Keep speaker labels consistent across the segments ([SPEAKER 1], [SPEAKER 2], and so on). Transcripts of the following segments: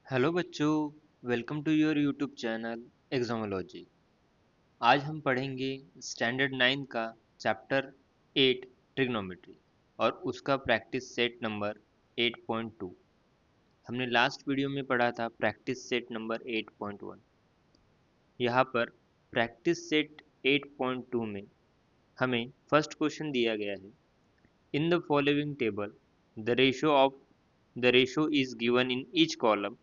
[SPEAKER 1] Hello बच्चों, welcome to your YouTube channel Examology. आज हम पढ़ेंगे स्टैंडर्ड 9 का चैप्टर 8 ट्रिग्नोमेट्री और उसका प्रैक्टिस सेट नंबर 8.2। हमने लास्ट वीडियो में पढ़ा था प्रैक्टिस सेट नंबर 8.1। यहाँ पर प्रैक्टिस सेट 8.2 में हमें फर्स्ट क्वेश्चन दिया गया है। In the following table the ratio is given in each column.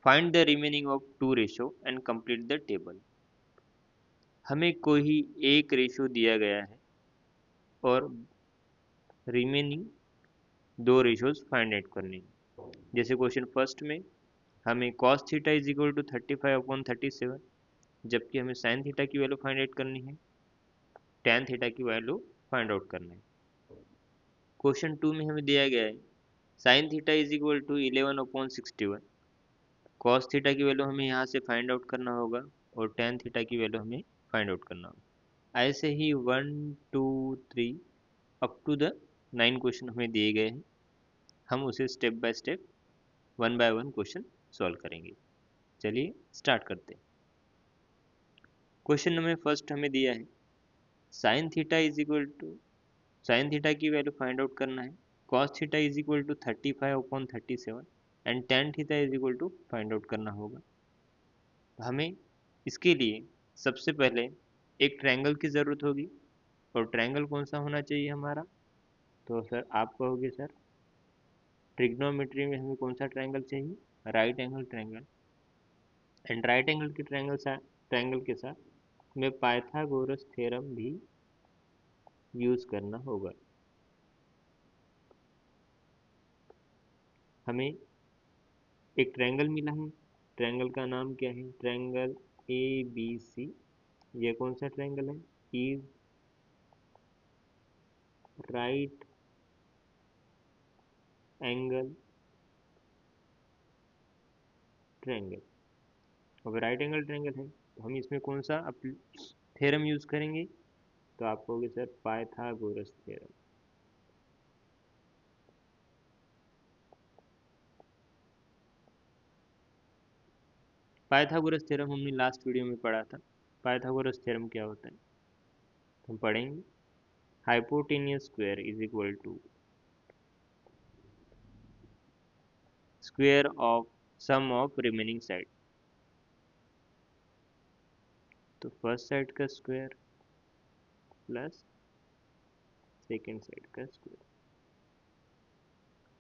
[SPEAKER 1] Find the remaining of to ratio and complete the table. हमें कोई एक रेशो दिया गया है और रिमेनिंग दो रेशोज फाइंड आउट करने हैं। जैसे क्वेश्चन फर्स्ट में हमें cos theta is equal to 35/37, जबकि हमें sin थीटा की वैल्यू फाइंड आउट करनी है, tan थीटा की वैल्यू फाइंड आउट करना है। क्वेश्चन टू में हमें दिया गया है sin theta is equal to 11/61। cos theta की वैल्यू हमें यहाँ से फाइंड आउट करना होगा और tan थीटा की वैल्यू हमें फाइंड आउट करना होगा। ऐसे ही 1 2 3 अप टू द 9 क्वेश्चन हमें दिए गए हैं। हम उसे step by step one by one question solve करेंगे। चलिए स्टार्ट करते हैं। क्वेश्चन नंबर फर्स्ट हमें दिया है sine theta is equal to, sine theta की वैल्यू फाइंड आउट करना है। Cos theta is equal to 35/37 and tan theta is equal to find out करना होगा। हमें इसके लिए सबसे पहले एक ट्रायंगल की ज़रूरत होगी और ट्रायंगल कौन सा होना चाहिए हमारा। तो सर आप कहोगे सर ट्रिग्नोमेट्री में हमें कौन सा ट्रायंगल चाहिए, right angle triangle. And right angle के ट्रायंगल के साथ हमें पाइथागोरस थ्योरम भी यूज़ करना होगा। हमें एक ट्रायंगल मिला है, ट्रायंगल का नाम क्या है, ट्रायंगल ए बी सी। ये कौन सा ट्रायंगल है, इज राइट एंगल ट्रायंगल। अब राइट एंगल ट्रायंगल है तो हम इसमें कौन सा थ्योरम यूज़ करेंगे, तो आप कहोगे sir Pythagoras theorem. Pythagoras theorem हमने लास्ट वीडियो में पढ़ा था। पाइथागोरस थ्योरम क्या होता है तो हम पढ़ेंगे hypotenuse square is equal to square of sum of remaining side. तो फर्स्ट साइड का स्क्वायर प्लस सेकेंड साइड का स्क्वायर।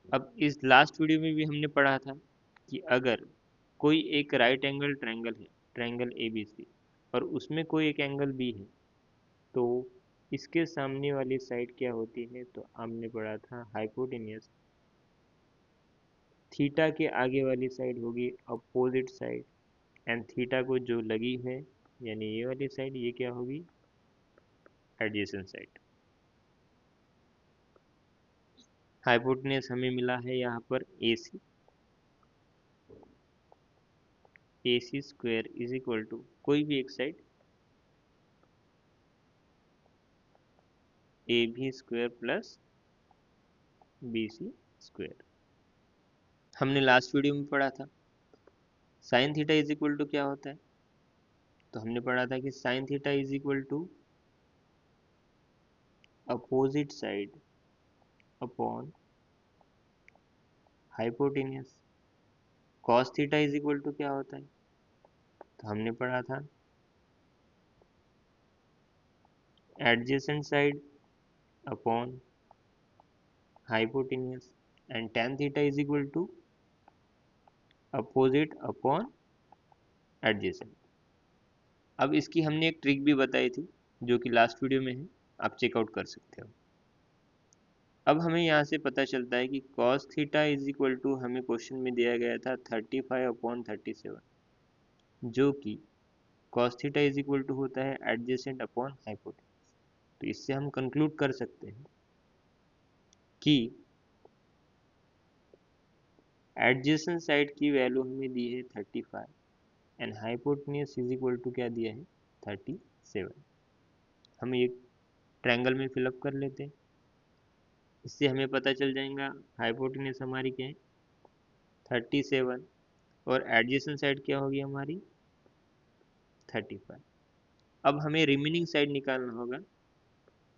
[SPEAKER 1] अब इस लास्ट वीडियो में भी हमने पढ़ा था कि अगर कोई एक राइट एंगल ट्रायंगल है, ट्रायंगल ए बी सी, और उसमें कोई एक एंगल बी है, तो इसके सामने वाली साइड क्या होती है, तो हमने पढ़ा था हाइपोटेनियस। थीटा के आगे वाली साइड होगी अपोजिट साइड, एंड थीटा को जो लगी है यानी ये वाली साइड, ये क्या होगी, एडजेसेंट साइड। हाइपोटेनियस हमें मिला है यहाँ पर a C square is equal to कोई भी एक side a B square plus B C square. हमने लास्ट वीडियो में पढ़ा था sine theta is equal to क्या होता है, तो हमने पढ़ा था कि sine theta is equal to opposite side upon hypotenuse. Cos theta is equal to क्या होता है, तो हमने पढ़ा था adjacent side upon hypotenuse. And tan theta is equal to opposite upon adjacent. अब इसकी हमने एक ट्रिक भी बताई थी जो कि लास्ट वीडियो में है, आप चेकआउट कर सकते हो। अब हमें यहाँ से पता चलता है कि cos theta is equal to हमें क्वेश्चन में दिया गया था 35/37, जो कि cos theta is equal to होता है एडजेसेंट अपॉन हाइपोटेन्यूज। तो इससे हम कंक्लूड कर सकते हैं कि एडजेसेंट साइड की वैल्यू हमें दी है 35 and hypotenuse is equal to क्या दिया है, 37। हम एक ट्रायंगल में फिलअप कर लेते हैं, इससे हमें पता चल जाएगा हाइपोटेन्यूज हमारी क्या है 37 और एडजेसेंट साइड क्या होगी हमारी 35। अब हमें रिमेनिंग साइड निकालना होगा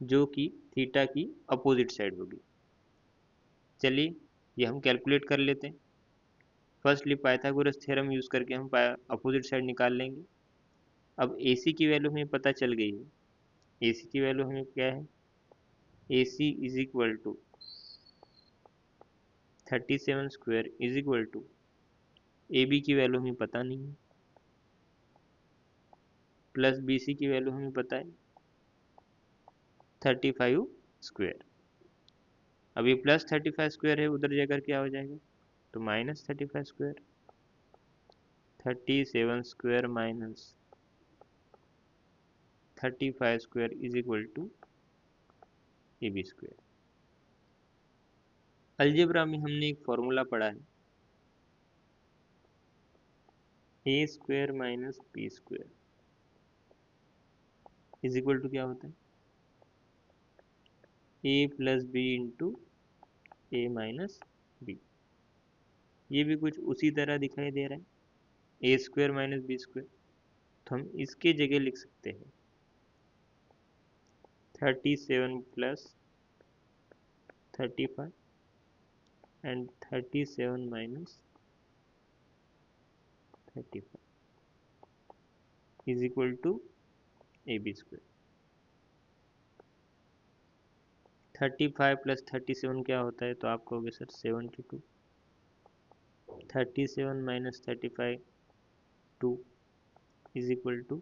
[SPEAKER 1] जो कि थीटा की अपोजिट साइड होगी। चलिए ये हम कैलकुलेट कर लेते हैं। फर्स्टली पाइथागोरस थ्योरम यूज करके हम अपोजिट साइड निकाल लेंगे। अब AC की वैल्यू हमें पता चल गई है। AC की वैल्यू हमें क्या है, AC is equal to 37 square is equal to AB की वैल्यू हमें पता नहीं है, प्लस BC की वैल्यू हमें पता है 35 स्क्वायर। अब ये प्लस 35 स्क्वायर है, उधर जाकर क्या हो जाएगा, तो minus 35 square, 37 square minus 35 square is equal to AB square. Algebra में हमने एक फॉर्मूला पढ़ा है, A square minus B square is equal to क्या होता है, A plus B into A minus B। ये भी कुछ उसी तरह दिखाई दे रहा है, A square minus B square. तो हम इसके जगह लिख सकते हैं 37 plus 35 and 37 minus 35 is equal to AB square. 35 plus 37 क्या होता है, तो आप कहोगे sir 72। 37 minus 35 2 is equal to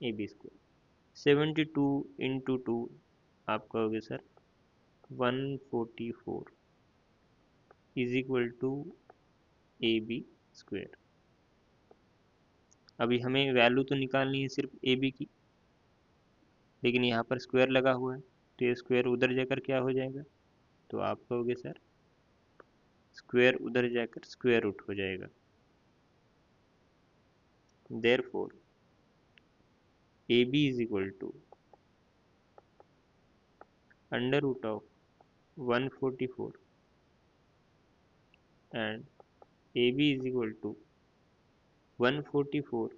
[SPEAKER 1] AB square. 72 into 2 आप कहोगे sir 144 is equal to AB square. अभी हमें वैल्यू तो निकालनी है सिर्फ AB की, लेकिन यहाँ पर स्क्वायर लगा हुआ है, तो ये स्क्वायर उधर जाकर क्या हो जाएगा, तो आप कहोगे सर स्क्वायर उधर जाकर स्क्वायर रूट हो जाएगा। Therefore AB is equal to under root of 144 and AB is equal to 144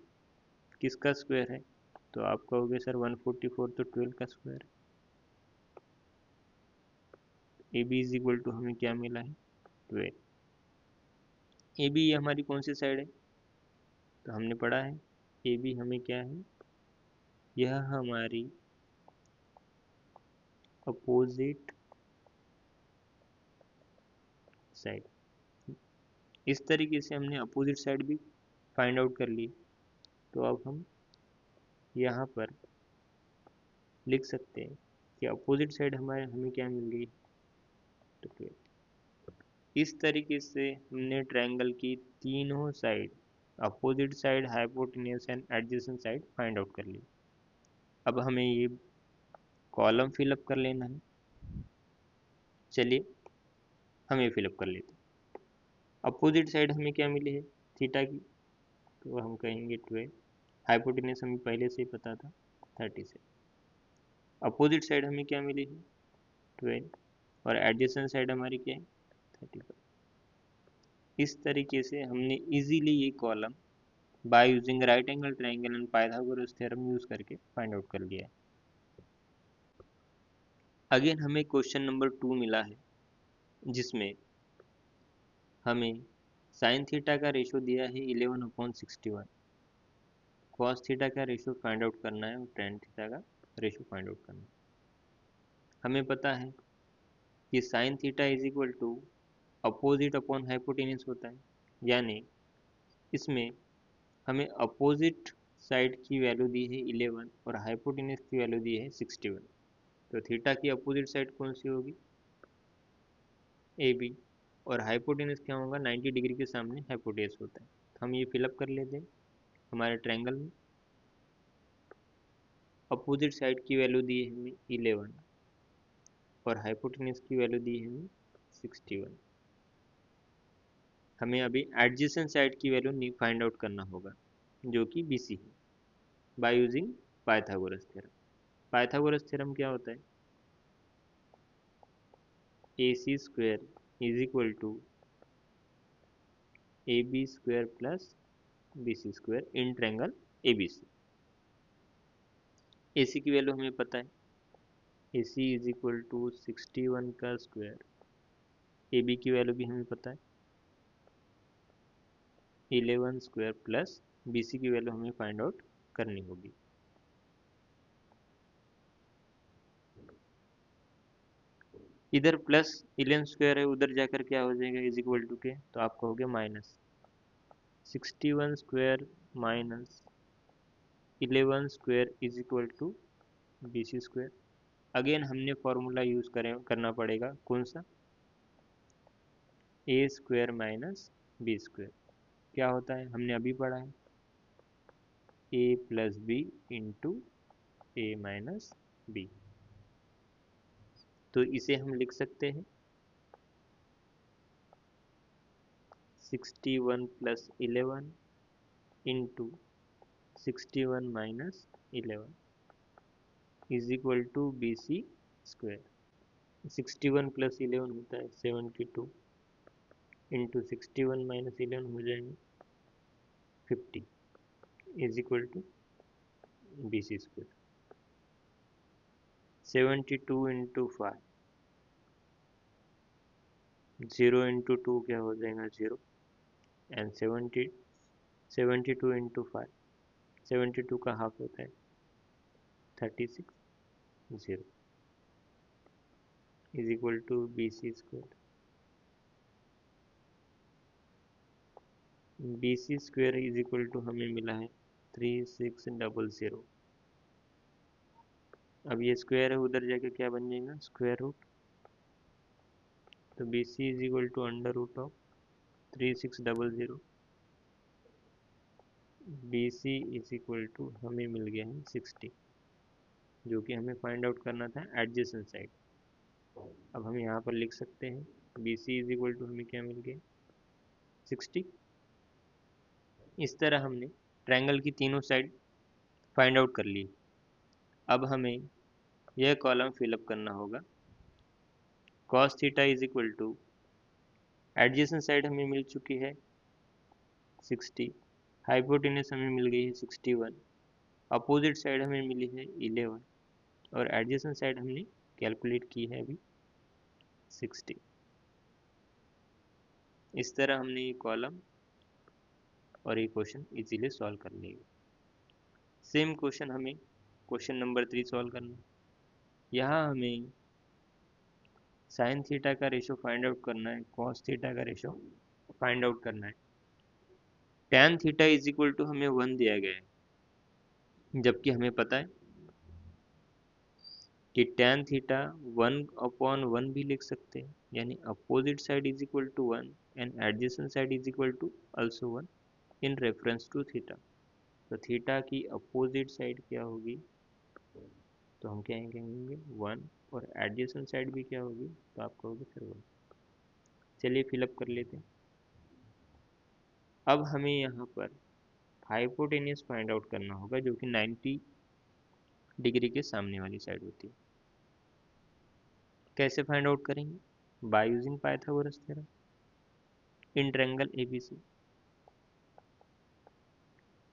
[SPEAKER 1] किसका स्क्वायर है, तो आप कहोगे सर 144 तो 12 का स्क्वायर है। AB इज इक्वल टू हमें क्या मिला है 12। AB ये हमारी कौन सी साइड है, तो हमने पढ़ा है AB हमें क्या है, यह हमारी अपोजिट साइड। इस तरीके से हमने अपोजिट साइड भी फाइंड आउट कर ली। तो अब हम यहाँ पर लिख सकते हैं कि अपोजिट साइड हमारे हमें क्या मिल गई, तो 12। इस तरीके से हमने ट्रायंगल की तीनों side, opposite side, hypotenuse and adjacent side find out कर ली। अब हमें ये कॉलम फिलअप कर लेना है। चलिए हम ये फिलअप कर लेते हैं। अपोजिट साइड हमें क्या मिली है थीटा की, तो हम कहेंगे 12। हाइपोटेन्यूस हमें पहले से ही पता था 36। अपोजिट साइड हमें क्या मिली है 12, और एडजेसेंट साइड हमारी क्या है 35। इस तरीके से हमने इजीली ये column by using right angle triangle and Pythagoras theorem use करके फाइंड आउट कर लिया है। अगेन हमें क्वेश्चन नंबर 2 मिला है, जिसमें हमें साइन थीटा का रेशो दिया है 11/61, कॉस थीटा का रेशो फाइंड आउट करना है और टेन थीटा का रेशो फाइंड आउट करना है। हमें पता है कि sine theta is equal to opposite upon hypotenuse होता है, यानी इसमें हमें अपोजिट साइड की वैल्यू दी है 11 और हाइपोटेन्यूस की वैल्यू दी है 61। तो थीटा की अपोजिट साइड कौन सी होगी AB, और हाइपोटेन्यूस क्या होगा 90 डिग्री के सामने हाइपोटेन्यूस होता है। तो हम ये फिलअप कर लेते हैं हमारे ट्रायंगल में। अपोजिट साइड की वैल्यू दी है हमें 11 और हाइपोटेन्यूस की वैल्यू दी है हमें 61। हमें अभी एडजेसेंट साइड की वैल्यू फाइंड आउट करना होगा जो कि BC है, by using Pythagoras theorem. Pythagoras theorem क्या होता है, AC square is equal to A B square plus B C square in triangle A B C. A C की वैल्यू हमें पता है, A C is equal to 61 का square. A B की value भी हमें पता है 11 स्क्वायर प्लस बी सी की वैल्यू हमें फाइंड आउट करनी होगी। इधर प्लस 11 स्क्वायर है, उधर जाकर क्या हो जाएगा इज इक्वल टू के, तो आप कहोगे minus 61 square minus 11 square is equal to B C square. Again हमने फॉर्मूला यूज करना पड़ेगा, कौन सा, A square minus B square. क्या होता है हमने अभी पढ़ा है, A plus B into A minus B. तो इसे हम लिख सकते हैं 61 plus 11 into 61 minus 11 is equal to B C square. 61 plus 11 होता है 72 इंटू 61 माइनस 11 हो जाएंगे 50 is equal to B C square. 72 into 5, 0 into 2 क्या हो जाएगा 0, एंड 72 इंटू 5, 72 का हाफ होता है 36, 0 is equal to B C square. B C square is equal to हमें मिला है 3600। अब ये स्क्वायर है, उधर जाके क्या बन जाएगा स्क्वायर रूट, तो B C is equal to under root of 3600। B C is equal to हमें मिल गया है 60, जो कि हमें फाइंड आउट करना था एडजेसेंट साइड। अब हम यहाँ पर लिख सकते हैं B C is equal to हमें क्या मिल गया 60। इस तरह हमने ट्रायंगल की तीनों साइड फाइंड आउट कर ली। अब हमें यह कॉलम फिलअप करना होगा। cos theta is equal two adjacent side हमें मिल चुकी है 60, हाइपोटेनस हमें मिल गई है 61, अपोजिट साइड हमें मिली है 11 और एडजेसेंट साइड हमने कैलकुलेट की है अभी 60। इस तरह हमने ये कॉलम और ये क्वेश्चन इजीली सॉल्व कर लेंगे। सेम क्वेश्चन हमें क्वेश्चन नंबर 3 सॉल्व करना है। यहाँ हमें साइन थीटा का रेशो फाइंड आउट करना है, कॉस थीटा का रेशो फाइंड आउट करना है। Tan theta is equal to हमें 1 दिया गया है, जबकि हमें पता है कि टैन थीटा 1/1 भी लिख सकते हैं, यानी opposite side is equal to 1 and adjacent side is equal to also 1 in reference to theta. तो थीटा की अपोजिट साइड क्या होगी, तो हम क्या कहेंगे 1, और एडजेसेंट साइड भी क्या होगी, तो आप कहोगे फिर 1। चलिए फिलअप कर लेते हैं। अब हमें यहाँ पर हाइपोटेनियस फाइंड आउट करना होगा, जो कि 90 डिग्री के सामने वाली साइड होती है। कैसे फाइंड आउट करेंगे, by using Pythagoras theorem in triangle ABC.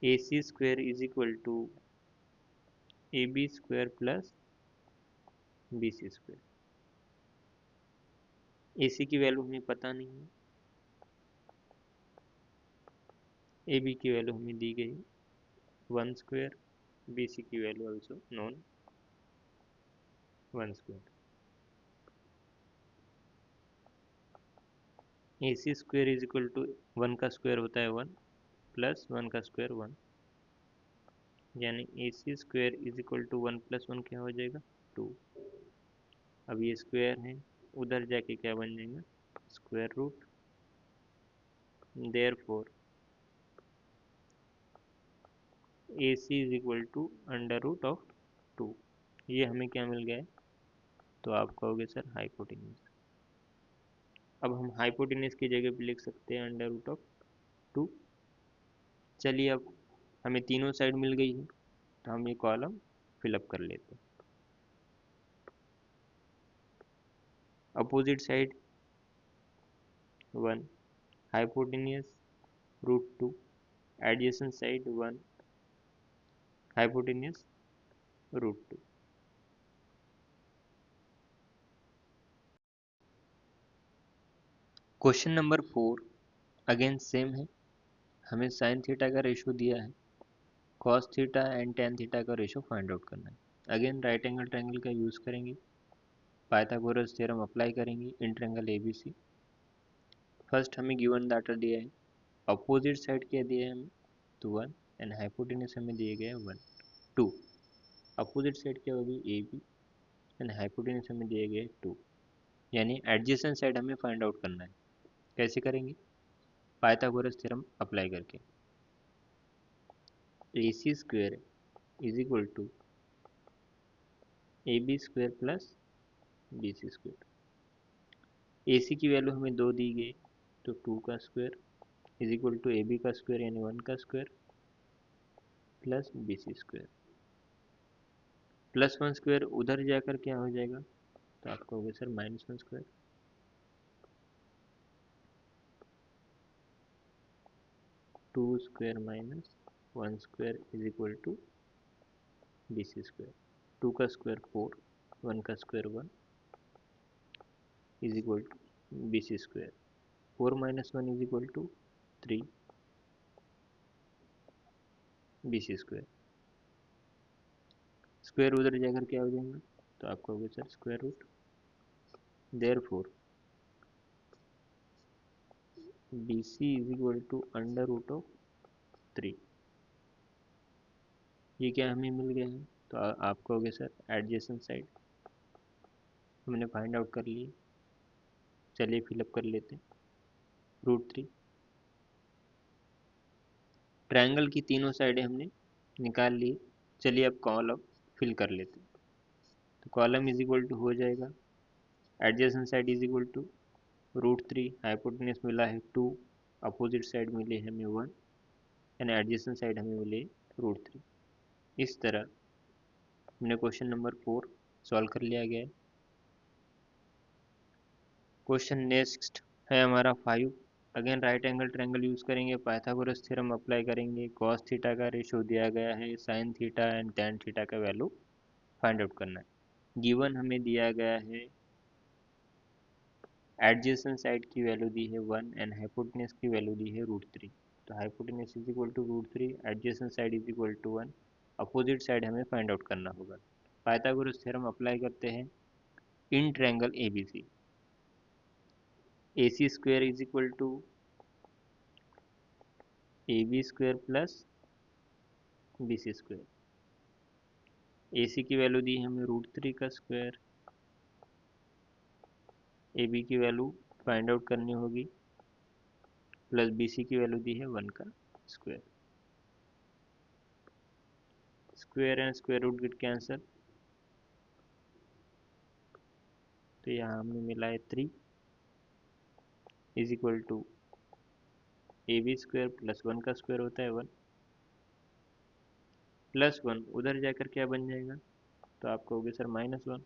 [SPEAKER 1] A C square is equal to A B square plus B C square. A C की वैल्यू हमें पता नहीं है, ए बी की वैल्यू हमें दी गई 1 स्क्वायर, बी सी की value also non 1 square. A C square is equal to 1 का स्क्वायर होता है 1 प्लस 1 का स्क्वायर 1, यानी A C square is equal to 1 प्लस 1 क्या हो जाएगा 2। अब ये स्क्वायर है, उधर जाके क्या बन जाएगा square root, therefore A C is equal to under root of 2। ये हमें क्या मिल गया है, तो आप कहोगे सर हाइपोटेन्यूज। अब हम हाइपोटेन्यूज की जगह पे लिख सकते हैं अंडर रूट ऑफ 2। चलिए अब हमें तीनों साइड मिल गई है, तो हम ये कॉलम फिलअप कर लेते हैं। Opposite side 1, hypotenuse √2, adjacent side 1, hypotenuse √2। Question number 4 again same है। हमें साइन थीटा का रेशो दिया है, cos theta and tan theta का रेशो फाइंड आउट करना है। अगेन राइट एंगल ट्रायंगल का यूज़ करेंगे, पाइथागोरस थ्योरम अप्लाई करेंगे इन ट्रायंगल ABC। फर्स्ट हमें गिवन डाटा दिया है, अपोजिट साइड क्या दिया है हमें, तो 1 एंड हाइपोटेन्यूज हमें दिए गए 1 2। अपोजिट साइड क्या होगी AB एंड हाइपोटेन्यूज हमें दिए गए 2, यानी एडजेसेंट साइड हमें फाइंड आउट करना है। कैसे करेंगे, पाइथागोरस थ्योरम अप्लाई करके। AC square is equal to AB square plus BC square. AC की वैल्यू हमें 2 दी गई, तो 2 का square is equal to AB का स्क्वायर यानी 1 का square plus BC square. Plus 1 square उधर जाकर क्या हो जाएगा, तो आपको होगा sir -1 square. Two square minus 1 square is equal to BC square. 2 का स्क्वायर 4, 1 का square 1 is equal to BC square. 4 minus 1 is equal to 3 BC square. Square उधर जाकर क्या हो जाएगा, तो आपका होगा sir square root. Therefore BC is equal to under root of 3। ये क्या हमें मिल गया है, तो आपका हो गया सर एडजेसेंट साइड हमने फाइंड आउट कर लिए। चलिए फिलअप कर लेते हैं, √3। ट्रायंगल की तीनों साइडें हमने निकाल ली। चलिए अब कॉलम फिल कर लेते हैं। तो कॉलम इज इक्वल टू हो जाएगा, adjacent side is equal to √3, hypotenuse मिला है 2, अपोजिट साइड मिले हमें 1 एंड एडजेसेंट साइड हमें मिले √3। इस तरह हमने क्वेश्चन नंबर 4 सॉल्व कर लिया गया है। क्वेश्चन नेक्स्ट है हमारा 5। Again right angle triangle use करेंगे, पाइथागोरस थ्योरम अप्लाई करेंगे, कॉस थीटा का रेशो दिया गया है, sine theta and tan theta का वैल्यू फाइंड आउट करना है। गिवन हमें दिया गया है एडजेसेंट साइड की वैल्यू दी है 1 एंड हाइपोटेन्यूज की वैल्यू दी है √3। तो hypotenuse is equal to √3, adjacent side is equal to 1, opposite side हमें फाइंड आउट करना होगा। पाइथागोरस थ्योरम अप्लाई करते हैं in triangle ABC। AC square is equal to AB square plus BC square. AC की value दी है हमें √3 का स्क्वायर, AB की वैल्यू फाइंड आउट करनी होगी, प्लस BC की वैल्यू दी है 1 का square. Square and square root get cancel, तो यहाँ हमने मिला है 3 is equal to AB square plus 1 का स्क्वायर होता है 1, प्लस 1 उधर जाकर क्या बन जाएगा, तो आपको होगा sir -1।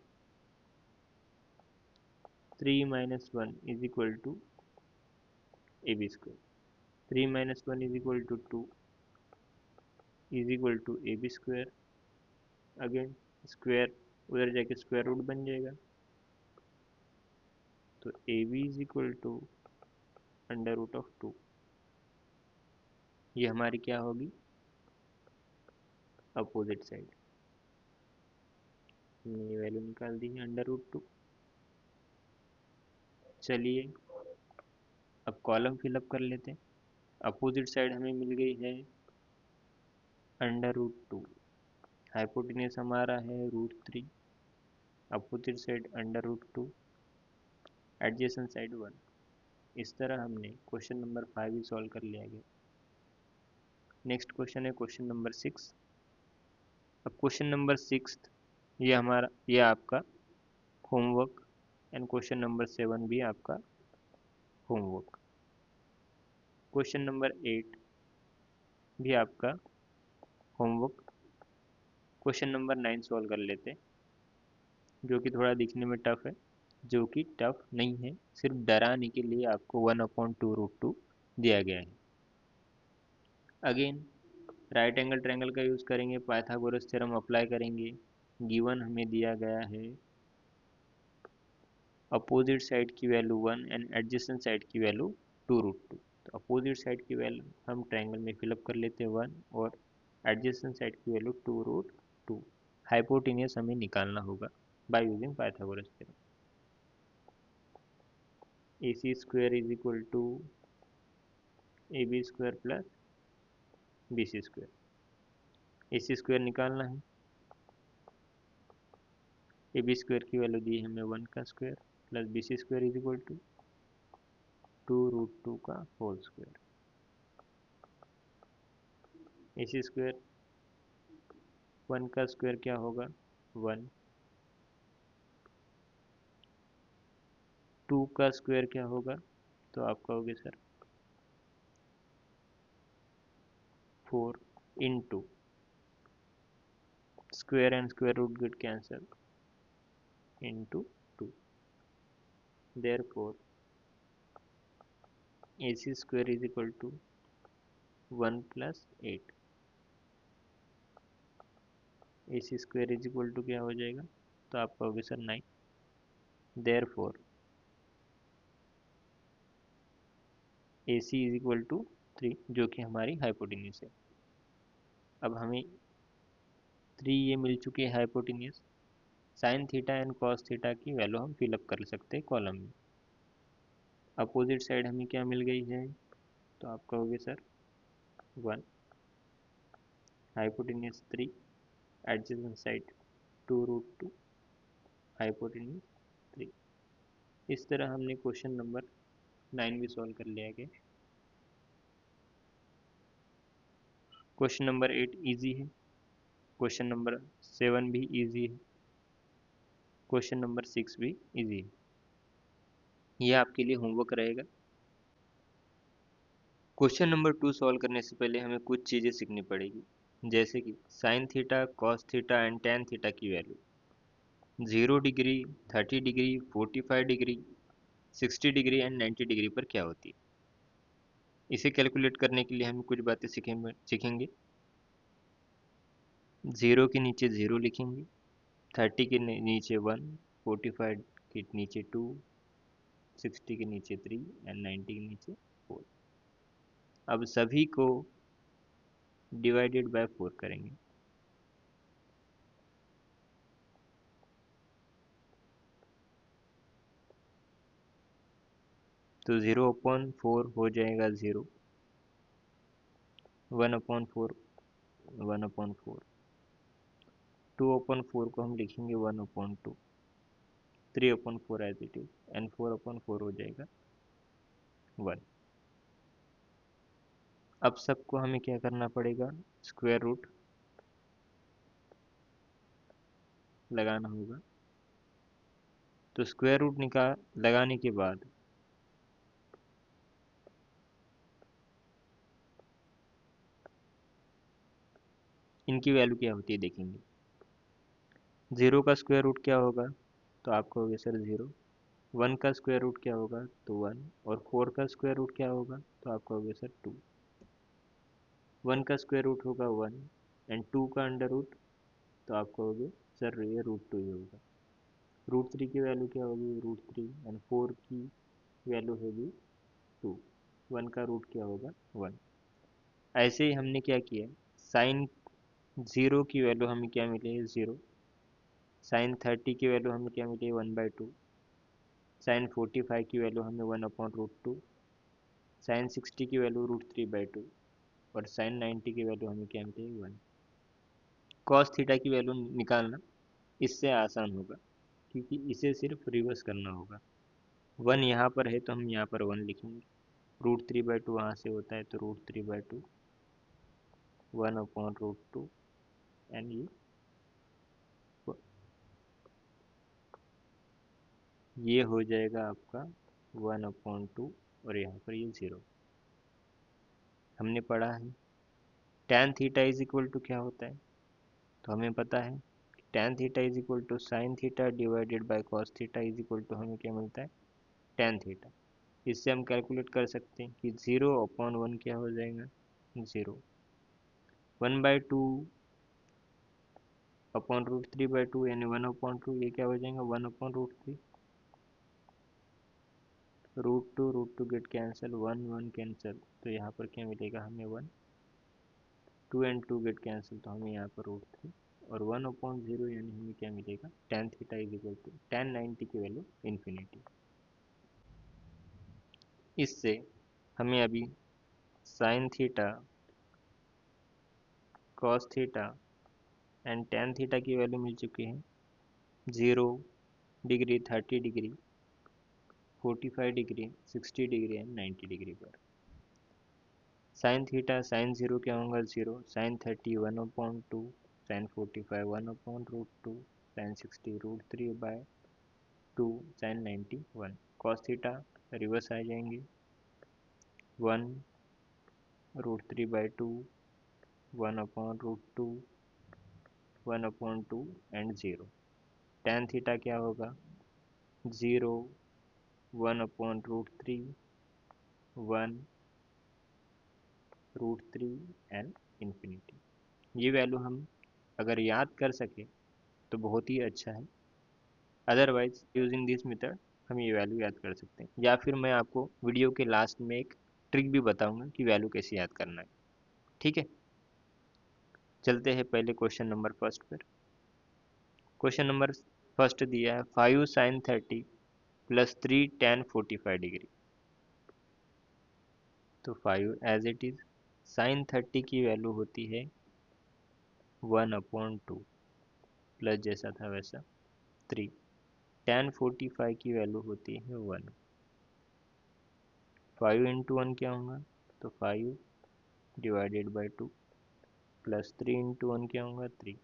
[SPEAKER 1] 3 minus 1 is equal to AB square. 3 minus 1 is equal to 2 is equal to AB square. Again square उधर जाके स्क्वायर रूट बन जाएगा, तो AB is equal to under root of 2। ये हमारी क्या होगी, अपोजिट साइड। हमने ये वैल्यू निकाल दी है अंडर रूट 2। चलिए अब कॉलम फिलअप कर लेते हैं। अपोजिट साइड हमें मिल गई है अंडर रूट 2, हाइपोटेन्यूज हमारा है √3, opposite side under root 2, adjacent side 1। इस तरह हमने क्वेश्चन नंबर 5 भी सॉल्व कर लिया गया। नेक्स्ट क्वेश्चन है क्वेश्चन नंबर 6। अब क्वेश्चन नंबर 6 ये आपका होमवर्क एंड क्वेश्चन नंबर 7 भी आपका होमवर्क। क्वेश्चन नंबर 8 भी आपका होमवर्क। क्वेश्चन नंबर 9 सॉल्व कर लेते हैं, जो कि थोड़ा दिखने में टफ है, जो कि टफ नहीं है, सिर्फ डराने के लिए आपको 1/2 √2 दिया गया है। अगेन राइट एंगल ट्रायंगल का यूज़ करेंगे, पाइथागोरस थ्योरम अप्लाई करेंगे। गिवन हमें दिया गया है अपोजिट साइड की वैल्यू 1 एंड एडजेसेंट साइड की वैल्यू 2√2। तो अपोजिट साइड की वैल्यू हम ट्रायंगल में फिलअप कर लेते हैं 1 और एडजेसेंट साइड की वैल्यू 2√2। हाइपोटेनियस हमें निकालना होगा by using Pythagoras theorem. AC square is equal to AB square plus BC square. AC square निकालना है, AB स्क्वायर की वैल्यू दी है हमें 1 का square plus BC square is equal to 2√2 का होल स्क्वायर। AC स्क्वायर 1 का स्क्वायर क्या होगा 1, 2 का स्क्वायर क्या होगा, तो आप कहोगे sir 4 into square and square root get cancel into 2। Therefore AC square is equal to 1 plus 8। AC square is equal to क्या हो जाएगा, तो आप कहोगे sir 9। Therefore AC is equal to 3, जो कि हमारी हाइपोटेन्यूज है। अब हमें 3 ये मिल चुकी है hypotenuse. Sign theta and cos theta की वैल्यू हम फिलअप कर सकते हैं कॉलम में। अपोजिट साइड हमें क्या मिल गई है, तो आप कहोगे sir 1, hypotenuse 3, adjacent side 2√2, hypotenuse 3। इस तरह हमने क्वेश्चन नंबर 9 भी सॉल्व कर लिया गया। क्वेश्चन नंबर 8 इजी है, क्वेश्चन नंबर 7 भी इजी है, क्वेश्चन नंबर 6 भी इजी है। ये आपके लिए होमवर्क रहेगा। क्वेश्चन नंबर 2 सॉल्व करने से पहले हमें कुछ चीज़ें सीखनी पड़ेगी, जैसे कि sine theta, cos theta and tan theta की value 0 degree, 30 degree, 45 degree, 60 degree and 90 degree पर क्या होती है। इसे कैलकुलेट करने के लिए हम कुछ बातें सीखेंगे। 0 के नीचे 0 लिखेंगे, 30 के नीचे 1, 45 के नीचे 2, 60 के नीचे 3 एंड 90 के नीचे 4। अब सभी को डिवाइडेड बाय 4 करेंगे। तो 0/4 हो जाएगा 0, 1/4 1/4, 2/4 को हम लिखेंगे 1/2, 3/4 एज इट इज एंड 4/4 हो जाएगा 1। अब सबको हमें क्या करना पड़ेगा, स्क्वायर रूट लगाना होगा। तो स्क्वायर रूट लगाने के बाद इनकी वैल्यू क्या होती है देखेंगे। 0 का स्क्वायर रूट क्या होगा, तो आप कहोगे सर 0। 1 का स्क्वायर रूट क्या होगा, तो 1। और 4 का स्क्वायर रूट क्या होगा, तो आप कहोगे सर 2। 1 का स्क्वायर रूट होगा 1 एंड 2 का अंडर रूट, तो आप कहोगे सर ये √2 ही होगा। √3 की वैल्यू क्या होगी, √3 एंड 4 की वैल्यू होगी 2। 1 का रूट क्या होगा 1। ऐसे ही हमने क्या किया, साइन 0 की वैल्यू हमें क्या मिली है 0, साइन 30 की वैल्यू हमें क्या मिली है 1/2, साइन 45 की वैल्यू हमें 1/√2, साइन 60 की वैल्यू √3/2 और साइन 90 की वैल्यू हमें क्या मिली है 1। कॉस थीटा की वैल्यू निकालना इससे आसान होगा, क्योंकि इसे सिर्फ रिवर्स करना होगा। 1 यहाँ पर है तो हम यहाँ पर 1 लिखेंगे, √3/2 वहाँ से होता है तो √3/2, 1/√2 एंड ये हो जाएगा आपका 1/2 और यहाँ पर ये 0। हमने पढ़ा है tan theta is equal to क्या होता है, तो हमें पता है tan theta is equal to sine theta divided by cos theta is equal to हमें क्या मिलता है tan थीटा। इससे हम कैलकुलेट कर सकते हैं कि 0/1 क्या हो जाएगा 0, 1/2 अपॉन √3/2 यानी 1/2, ये क्या हो जाएगा 1/√3, √2 गेट कैंसिल, 1 1 कैंसिल, तो यहाँ पर क्या मिलेगा हमें 1, 2 एंड 2 गेट कैंसिल, तो हमें यहाँ पर √3 और 1/0 यानी हमें क्या मिलेगा tan theta is equal to tan 90 की वैल्यू इन्फिनिटी। इससे हमें अभी sine theta, cos theta and tan theta की वैल्यू मिल चुकी है 0 degree, 30 degree, 45 degree, 60 degree and 90 degree पर। साइन थीटा, साइन 0 क्या होगा 0, sine 30 1/2, sine 45 1/√2, sine 60 √3/2, sine 90 1। Cos theta reverse आ जाएंगे 1 √3/2, 1/√2, 1/2 एंड 0। tan थीटा क्या होगा 0, 1/√3, 1√3 एंड इन्फिनिटी। ये वैल्यू हम अगर याद कर सके तो बहुत ही अच्छा है, अदरवाइज यूजिंग दिस मेथड हम ये वैल्यू याद कर सकते हैं, या फिर मैं आपको वीडियो के लास्ट में एक ट्रिक भी बताऊंगा कि वैल्यू कैसे याद करना है। ठीक है, चलते हैं पहले क्वेश्चन नंबर फर्स्ट पर। क्वेश्चन नंबर फर्स्ट दिया है 5 sin 30 प्लस 3 tan 45 डिग्री। तो 5 एज इट इज, साइन 30 की वैल्यू होती है 1/2 प्लस जैसा था वैसा 3, tan 45 की वैल्यू होती है 1। 5 इंटू 1 क्या होगा, तो 5 डिवाइडेड बाई 2 प्लस 3 इंटू 1 क्या होगा 3।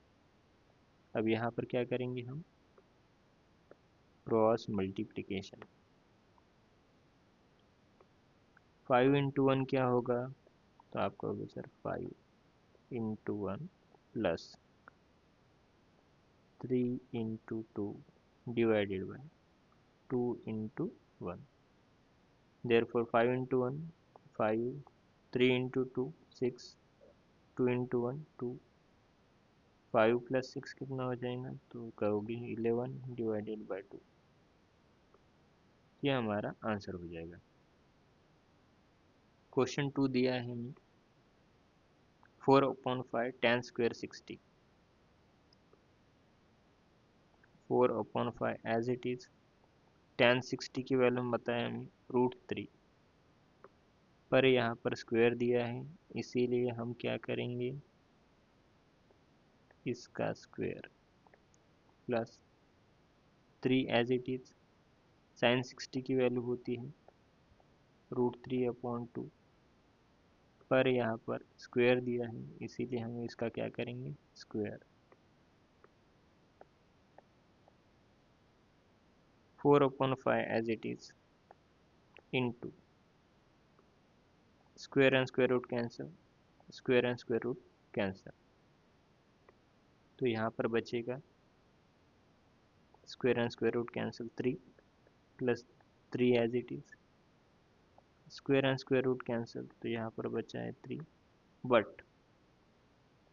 [SPEAKER 1] अब यहाँ पर क्या करेंगे हम क्रॉस मल्टीप्लिकेशन। 5 इंटू 1 क्या होगा, तो आपका होगा sir 5 into 1 plus 3 into 2 divided by 2 into 1। Therefore 5 into 1 5, 3 into 2 6, 2 into 1 2, 5 plus 6 कितना हो जाएगा, तो कहोगे 11 डिवाइडेड बाई 2। ये हमारा आंसर हो जाएगा। क्वेश्चन 2 दिया है हमें 4/5 tan square 60। 4/5 as it is, tan 60 की वैल्यू हम बताया हमें √3, पर यहाँ पर स्क्वायर दिया है इसीलिए हम क्या करेंगे इसका square plus 3 as it is, sine 60 की वैल्यू होती है √3/2, पर यहाँ पर स्क्वायर दिया है इसीलिए हम इसका क्या करेंगे square. 4/5 as it is into square and square root cancel, square and square root cancel, तो यहाँ पर बचेगा square and square root cancel 3 plus 3 as it is, square and square root cancel, तो यहाँ पर बचा है 3, बट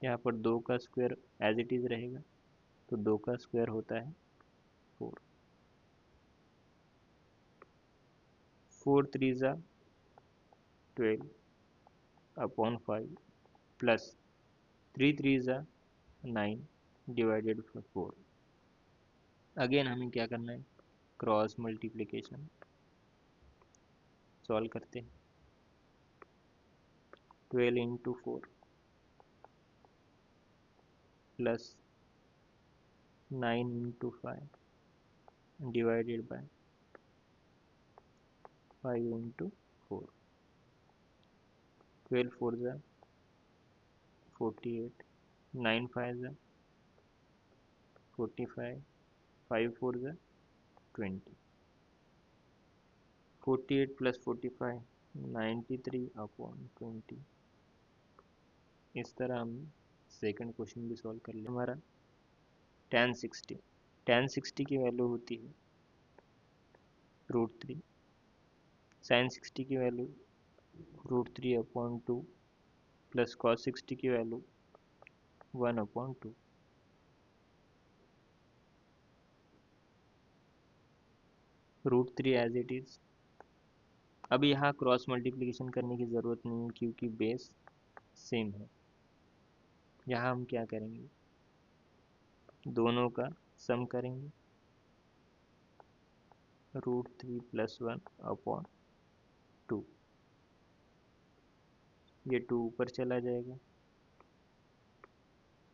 [SPEAKER 1] यहाँ पर 2 का स्क्वायर एज इट इज रहेगा, तो 2 का स्क्वायर होता है 4, 4 3 ज़ा 12 अपॉन 5 प्लस 3 3 ज़ा 9 डिवाइडेड 4। अगेन हमें क्या करना है क्रॉस मल्टीप्लिकेशन, सॉल्व करते हैं। 12 into 4 plus 9 into 5 divided by 5 into 4, 12 4 ज़ा 48, 9 5 ज़ा 45, 5 4 ज़ा 20, 48 प्लस 45 93 अपॉन 20। इस तरह हम सेकंड क्वेश्चन भी सॉल्व कर ले। हमारा tan 60, tan 60 की वैल्यू होती है √3, साइन 60 की वैल्यू √3/2 प्लस cos 60 की वैल्यू 1/2। √3 as it is. अब यहाँ क्रॉस मल्टीप्लिकेशन करने की ज़रूरत नहीं है क्योंकि बेस सेम है। यहाँ हम क्या करेंगे, दोनों का सम करेंगे। √3 + 1/2, ये 2 ऊपर चला जाएगा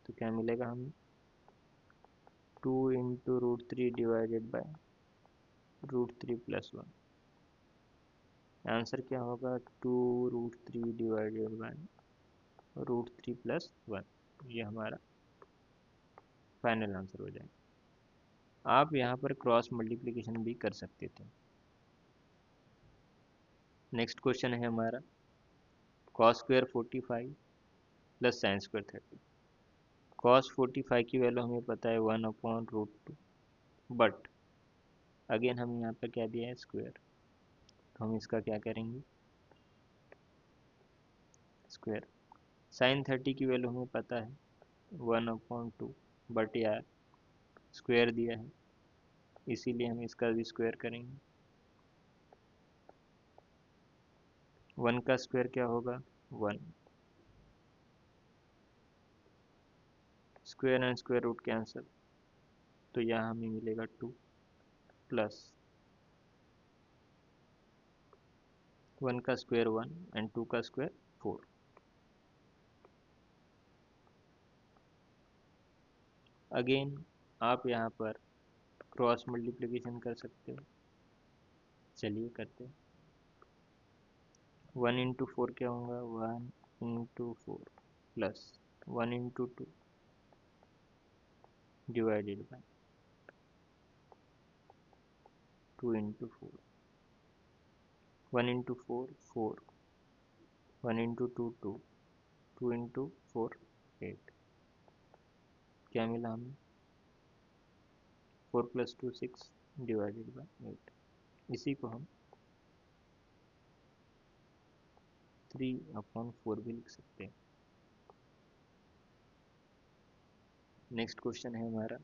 [SPEAKER 1] तो क्या मिलेगा हमें, 2 × √3 डिवाइडेड बाय √3 + 1। आंसर क्या होगा, 2 √3 डिवाइडेड बाय √3 + 1। ये हमारा फाइनल आंसर हो जाएगा। आप यहाँ पर क्रॉस मल्टीप्लिकेशन भी कर सकते थे। नेक्स्ट क्वेश्चन है हमारा cos² 45 + sin² 30। cos 45 की वैल्यू हमें पता है 1/√2, बट अगेन हम यहाँ पर क्या दिया है, स्क्वायर, तो हम इसका क्या करेंगे, स्क्वायर। sin 30 की वैल्यू हमें पता है 1/2, बट यार स्क्वायर दिया है इसीलिए हम इसका भी स्क्वायर करेंगे। 1 का स्क्वायर क्या होगा, 1। Square and square root cancel, तो यहाँ हमें मिलेगा 2 प्लस 1 का स्क्वायर 1 एंड 2 का स्क्वायर 4। अगेन आप यहाँ पर क्रॉस मल्टीप्लिकेशन कर सकते हो, चलिए करते हैं। 1 × 4 क्या होगा, 1 × 4 प्लस 1 × 2 डिवाइडेड बाय 2 × 4। 1 × 4 4, 1 × 2 2, 2 × 4 8। क्या मिला हमें, 4 + 2 6 डिवाइडेड बाय 8। इसी को हम 3/4 भी लिख सकते हैं। नेक्स्ट क्वेश्चन है हमारा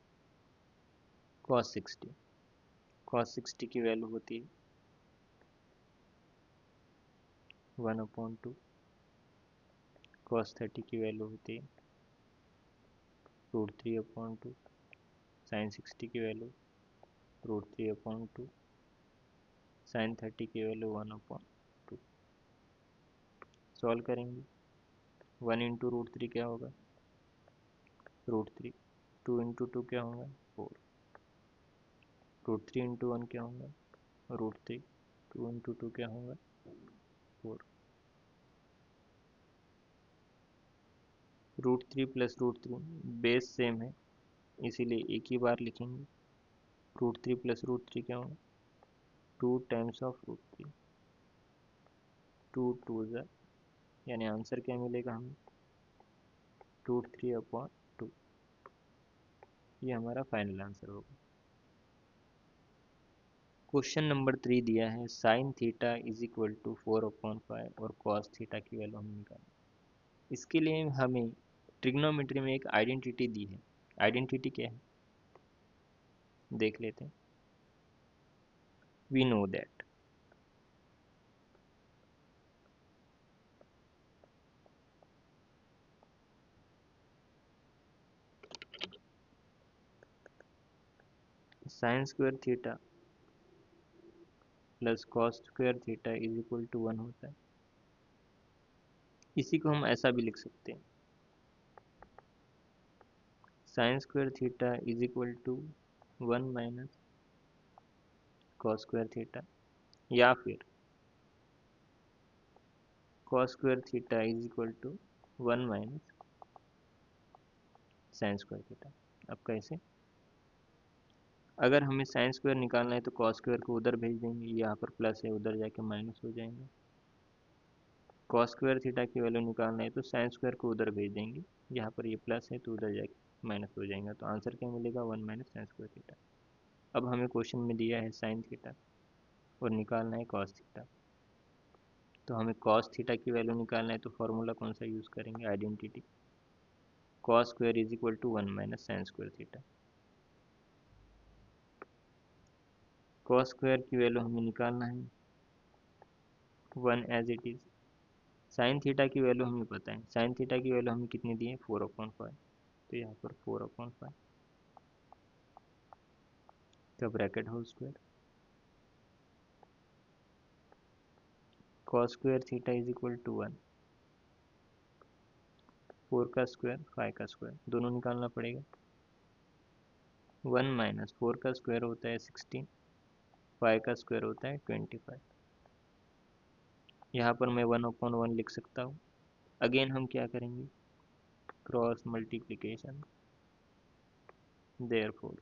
[SPEAKER 1] cos 60। cos 60 की वैल्यू होती है 1/2। cos 30 की वैल्यू होती है √3/2। sin 60 की वैल्यू √3/2। sin 30 की वैल्यू 1/2। सॉल्व करेंगे। 1 × √3 क्या होगा, √3। 2 × 2 क्या होगा, 4। √3 × 1 क्या होगा, √3। 2 × 2 क्या होगा, 4। √3 + √3 बेस सेम है इसीलिए एक ही बार लिखेंगे। √3 + √3 क्या होगा, 2 टाइम्स ऑफ √3, 2 2 यानी आंसर क्या मिलेगा हमें, √3/2। ये हमारा फाइनल आंसर होगा। क्वेश्चन नंबर 3 दिया है sin θ = 4/5 और cos θ की वैल्यू हमें निकालनी। इसके लिए हमें ट्रिग्नोमेट्री में एक आइडेंटिटी दी है। आइडेंटिटी क्या है, देख लेते हैं। We know that sin² θ plus cos² θ = 1 होता है। इसी को हम ऐसा भी लिख सकते हैं, sin² θ = 1 - cos² θ, या फिर cos² θ = 1 - sin² θ। अब कैसे, अगर हमें sin² निकालना है तो cos² को उधर भेज देंगे, यहाँ पर प्लस है उधर जाके माइनस हो जाएंगे। cos² θ की वैल्यू निकालना है तो sin² को उधर भेज देंगे, यहाँ पर ये प्लस है तो उधर जाके माइनस हो जाएगा। तो आंसर क्या मिलेगा, 1 - sin² θ। अब हमें क्वेश्चन में दिया है sin θ और निकालना है cos θ, तो हमें cos θ की वैल्यू निकालना है तो फॉर्मूला कौन सा यूज़ करेंगे, identity. Cos square is equal to 1 minus sine square theta. Cos square की वैल्यू हमें निकालना है 1 as it is. Sine theta की वैल्यू हमें पता है, साइन थीटा की वैल्यू हमें कितनी दी है 4/5, तो यहाँ पर 4/5 का bracket whole square. Cos square theta is equal to 1, 4 का स्क्वायर 5 का स्क्वायर दोनों निकालना पड़ेगा। 1 माइनस 4 का स्क्वायर होता है 16, 5 का स्क्वायर होता है 25। यहाँ पर मैं 1/1 लिख सकता हूँ। अगेन हम क्या करेंगे, cross multiplication. Therefore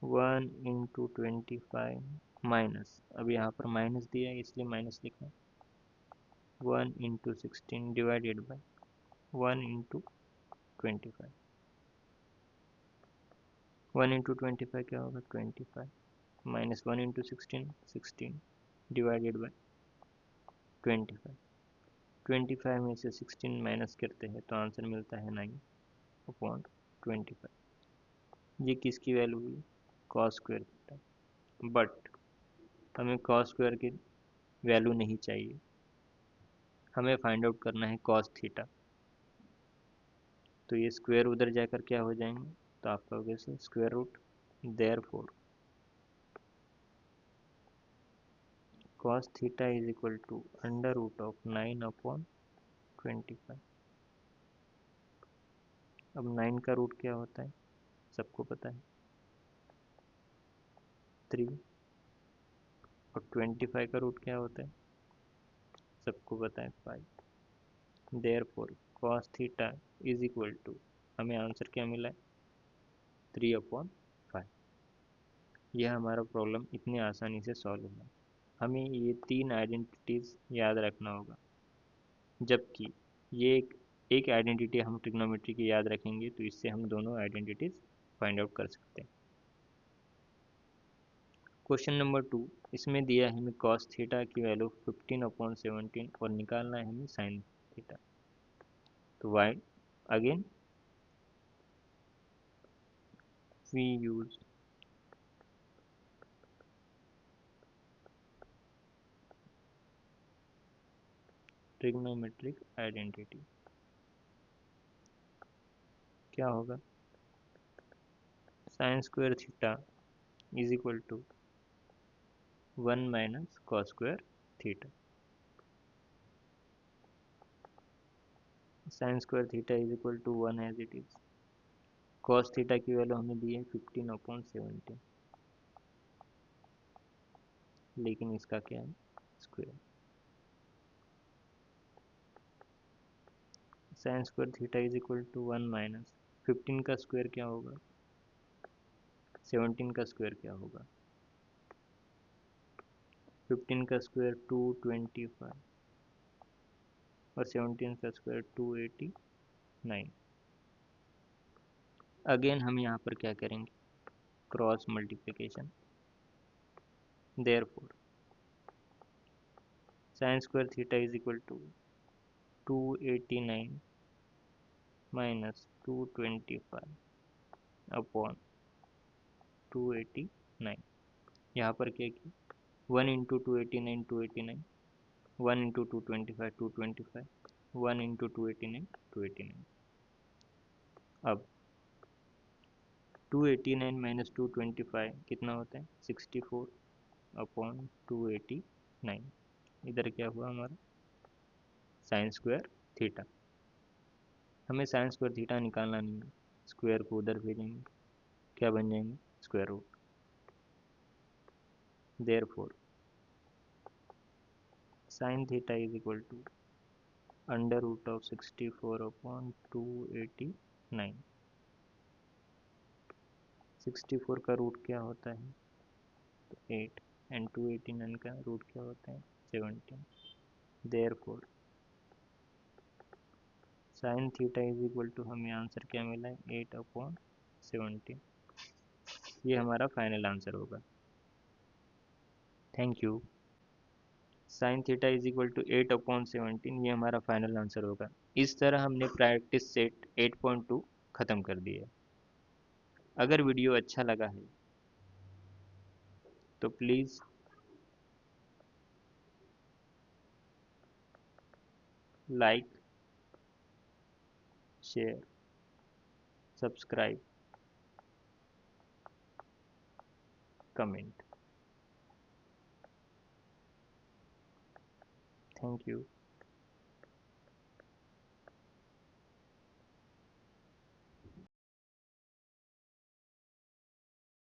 [SPEAKER 1] 1 into 25 minus, अब यहाँ पर माइनस दिया है इसलिए माइनस लिखा, 1 into 16 divided by 1 into 25। 1 into 25 क्या होगा 25, माइनस 1 इंटू 16 16 डिवाइडेड बाई 25। 25 में से 16 माइनस करते हैं तो आंसर मिलता है 9/25। ये किसकी वैल्यू हुई, कॉस स्क्वायर थीटा। बट हमें कॉस स्क्वायर की वैल्यू नहीं चाहिए, हमें फाइंड आउट करना है कॉस थीटा। तो ये स्क्वायर उधर जाकर क्या हो जाएंगे, तो आपका हो गया square root. Therefore cos theta is equal to under root of 9/25। अब 9 का रूट क्या होता है सबको पता है 3, और 25 का रूट क्या होता है सबको पता है 5। Therefore cos theta is equal to, हमें आंसर क्या मिला है 3/5। यह हमारा प्रॉब्लम इतनी आसानी से सॉल्व हुआ। हमें ये 3 आइडेंटिटीज़ याद रखना होगा, जबकि ये एक आइडेंटिटी हम ट्रिग्नोमेट्री की याद रखेंगे तो इससे हम दोनों आइडेंटिटीज़ फाइंड आउट कर सकते हैं। क्वेश्चन नंबर 2, इसमें दिया है हमें cos थीटा की वैल्यू 15/17 और निकालना है हमें sin थीटा। तो why again we use trigonometric identity. क्या होगा, sine square theta is equal to 1 minus cos square theta. Sine square theta is equal to 1 as it is. Cos theta की value हमें दी है 15/17, लेकिन इसका क्या है square. Sine square theta is equal to 1 minus 15 का स्क्वायर क्या होगा 17 का स्क्वायर क्या होगा, 15 का स्क्वायर 225 और 17 का स्क्वायर 289। अगेन हम यहाँ पर क्या करेंगे, cross multiplication. Therefore sine square theta is equal to 289 minus 225 upon 289। यहाँ पर क्या किया, 1 इंटू 289 289, 1 इंटू 225 225, 1 इंटू 289 289। अब 289 माइनस 225 कितना होता है 64/289। इधर क्या हुआ हमारा साइन स्क्वायर थीटा। हमें साइन स्क्वायर थीटा निकालना नहीं है, स्क्वायर को उधर भेजेंगे क्या बन जाएंगे square root. Therefore sine theta is equal to under root of 64/289। 64 का रूट क्या होता है तो 8, एंड 289 का रूट क्या होता है 17। Therefore sine theta is equal to, हमें आंसर क्या मिला है 8/17। ये हमारा फाइनल आंसर होगा। Thank you. Sine theta is equal to 8/17 ये हमारा फाइनल आंसर होगा। इस तरह हमने प्रैक्टिस सेट 8.2 ख़त्म कर दिया। अगर वीडियो अच्छा लगा है तो please like, share, subscribe, comment. Thank you.